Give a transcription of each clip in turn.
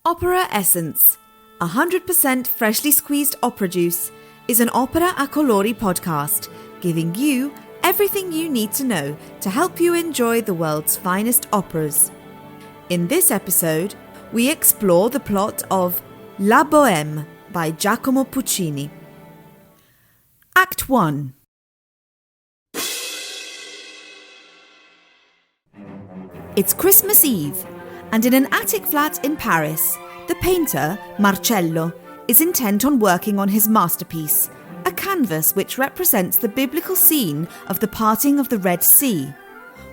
Opera Essence, 100% freshly squeezed opera juice, is an opera a colori podcast, giving you everything you need to know to help you enjoy the world's finest operas. In this episode, we explore the plot of La Bohème by Giacomo Puccini. Act 1. It's Christmas Eve, and in an attic flat in Paris, the painter, Marcello, is intent on working on his masterpiece, a canvas which represents the biblical scene of the parting of the Red Sea,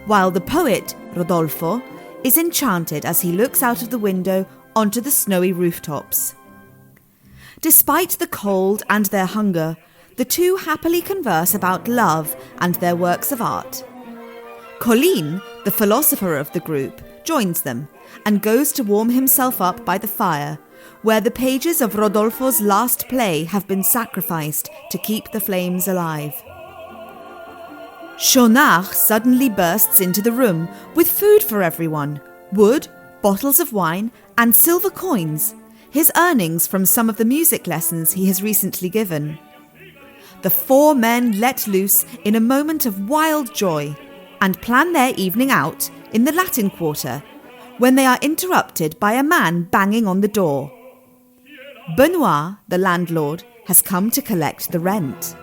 while the poet, Rodolfo, is enchanted as he looks out of the window onto the snowy rooftops. Despite the cold and their hunger, the two happily converse about love and their works of art. Colline, the philosopher of the group, joins them and goes to warm himself up by the fire, where the pages of Rodolfo's last play have been sacrificed to keep the flames alive. Schaunard suddenly bursts into the room with food for everyone, wood, bottles of wine, and silver coins, his earnings from some of the music lessons he has recently given. The four men let loose in a moment of wild joy and plan their evening out in the Latin Quarter, when they are interrupted by a man banging on the door. Benoit, the landlord, has come to collect the rent.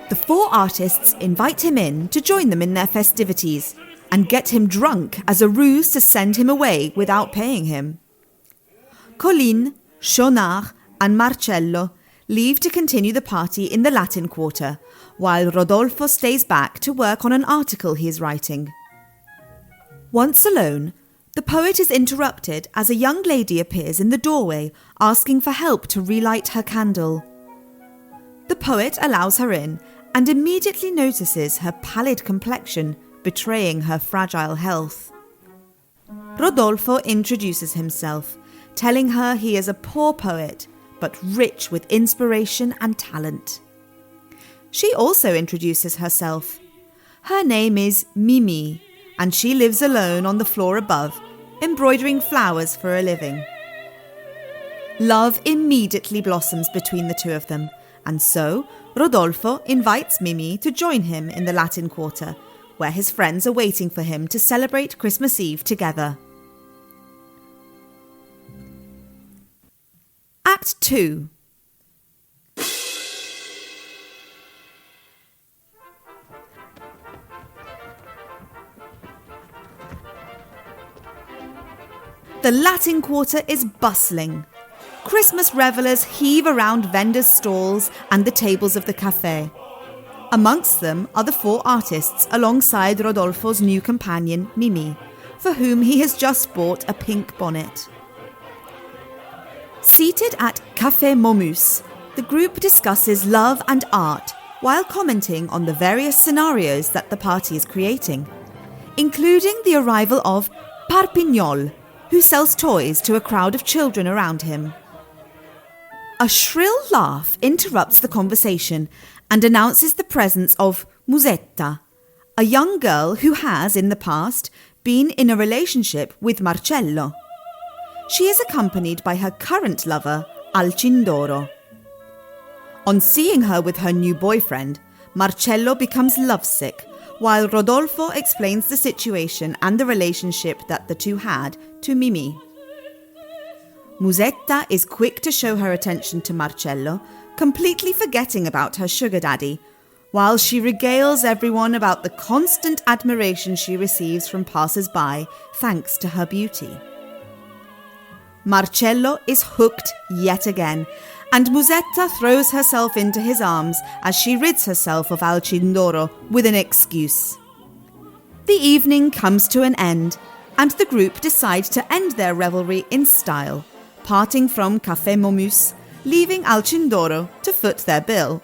The four artists invite him in to join them in their festivities and get him drunk as a ruse to send him away without paying him. Colline, Schaunard, and Marcello leave to continue the party in the Latin Quarter, while Rodolfo stays back to work on an article he is writing. Once alone, the poet is interrupted as a young lady appears in the doorway asking for help to relight her candle. The poet allows her in and immediately notices her pallid complexion betraying her fragile health. Rodolfo introduces himself, telling her he is a poor poet but rich with inspiration and talent. She also introduces herself. Her name is Mimi, and she lives alone on the floor above, embroidering flowers for a living. Love immediately blossoms between the two of them, and so Rodolfo invites Mimi to join him in the Latin Quarter, where his friends are waiting for him to celebrate Christmas Eve together. Act 2. The Latin Quarter is bustling. Christmas revellers heave around vendors' stalls and the tables of the café. Amongst them are the four artists alongside Rodolfo's new companion, Mimi, for whom he has just bought a pink bonnet. Seated at Café Momus, the group discusses love and art while commenting on the various scenarios that the party is creating, including the arrival of Parpignol, who sells toys to a crowd of children around him. A shrill laugh interrupts the conversation and announces the presence of Musetta, a young girl who has, in the past, been in a relationship with Marcello. She is accompanied by her current lover, Alcindoro. On seeing her with her new boyfriend, Marcello becomes lovesick, while Rodolfo explains the situation and the relationship that the two had to Mimi. Musetta is quick to show her attention to Marcello, completely forgetting about her sugar daddy, while she regales everyone about the constant admiration she receives from passers-by thanks to her beauty. Marcello is hooked yet again, and Musetta throws herself into his arms as she rids herself of Alcindoro with an excuse. The evening comes to an end, and the group decide to end their revelry in style, parting from Café Momus, leaving Alcindoro to foot their bill.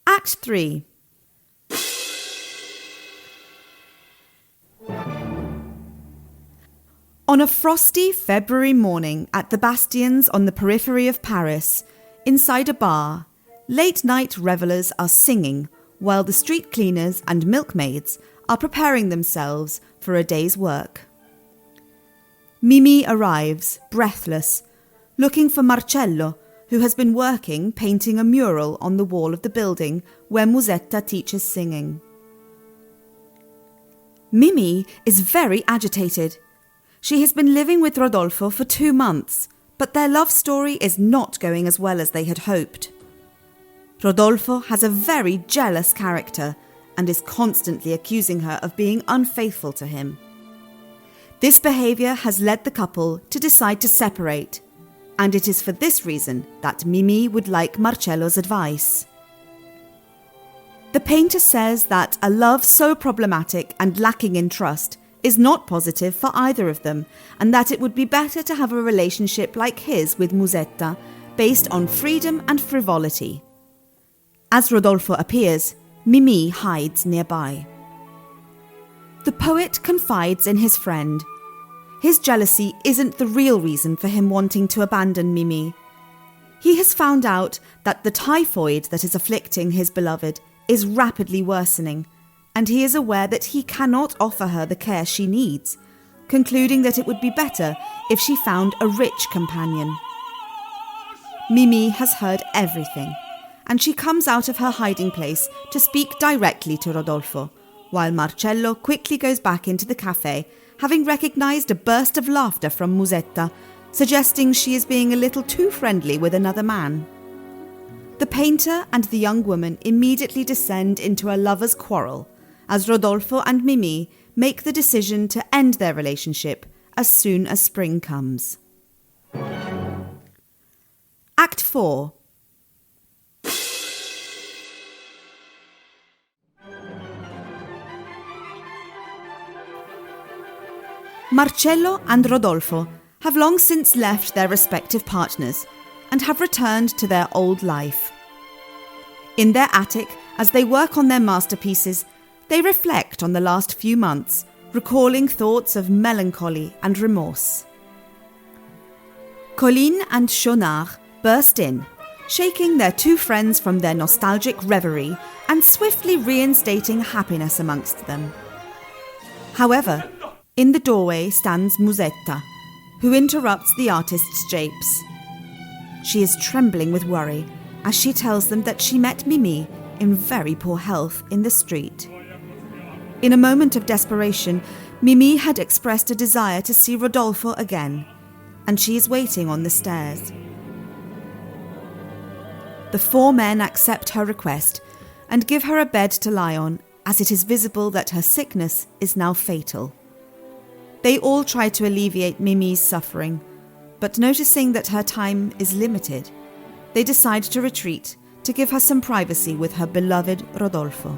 Act 3. On a frosty February morning at the Bastions on the periphery of Paris, inside a bar, late-night revellers are singing while the street cleaners and milkmaids are preparing themselves for a day's work. Mimì arrives, breathless, looking for Marcello, who has been working painting a mural on the wall of the building where Musetta teaches singing. Mimì is very agitated. She has been living with Rodolfo for 2 months, but their love story is not going as well as they had hoped. Rodolfo has a very jealous character and is constantly accusing her of being unfaithful to him. This behaviour has led the couple to decide to separate, and it is for this reason that Mimì would like Marcello's advice. The painter says that a love so problematic and lacking in trust is not positive for either of them, and that it would be better to have a relationship like his with Musetta, based on freedom and frivolity. As Rodolfo appears, Mimì hides nearby. The poet confides in his friend. His jealousy isn't the real reason for him wanting to abandon Mimì. He has found out that the typhoid that is afflicting his beloved is rapidly worsening, and he is aware that he cannot offer her the care she needs, concluding that it would be better if she found a rich companion. Mimì has heard everything, and she comes out of her hiding place to speak directly to Rodolfo, while Marcello quickly goes back into the cafe, having recognised a burst of laughter from Musetta, suggesting she is being a little too friendly with another man. The painter and the young woman immediately descend into a lover's quarrel, as Rodolfo and Mimì make the decision to end their relationship as soon as spring comes. Act 4. Marcello and Rodolfo have long since left their respective partners and have returned to their old life. In their attic, as they work on their masterpieces, they reflect on the last few months, recalling thoughts of melancholy and remorse. Colline and Schaunard burst in, shaking their two friends from their nostalgic reverie and swiftly reinstating happiness amongst them. However, in the doorway stands Musetta, who interrupts the artist's japes. She is trembling with worry as she tells them that she met Mimì in very poor health in the street. In a moment of desperation, Mimì had expressed a desire to see Rodolfo again, and she is waiting on the stairs. The 4 men accept her request and give her a bed to lie on, as it is visible that her sickness is now fatal. They all try to alleviate Mimi's suffering, but noticing that her time is limited, they decide to retreat to give her some privacy with her beloved Rodolfo.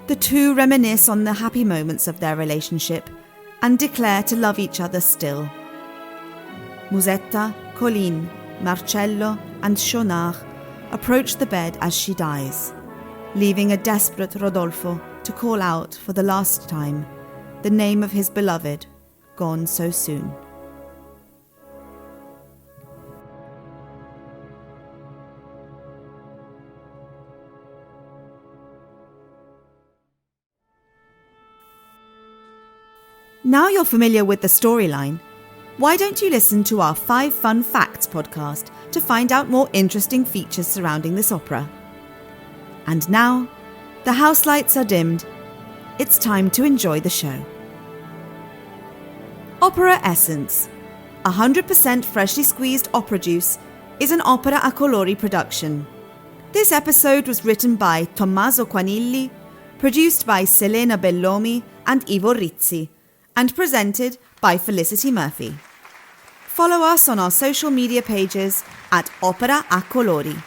The two reminisce on the happy moments of their relationship and declare to love each other still. Musetta, Colline, Marcello and Schaunard approach the bed as she dies, leaving a desperate Rodolfo to call out for the last time the name of his beloved, gone so soon. Now you're familiar with the storyline, why don't you listen to our 5 Fun Facts podcast to find out more interesting features surrounding this opera? And now, the house lights are dimmed. It's time to enjoy the show. Opera Essence, 100% freshly squeezed opera juice, is an opera a colori production. This episode was written by Tommaso Quanilli, produced by Selena Bellomi and Ivo Rizzi, and presented by Felicity Murphy. Follow us on our social media pages at Opera a Colori.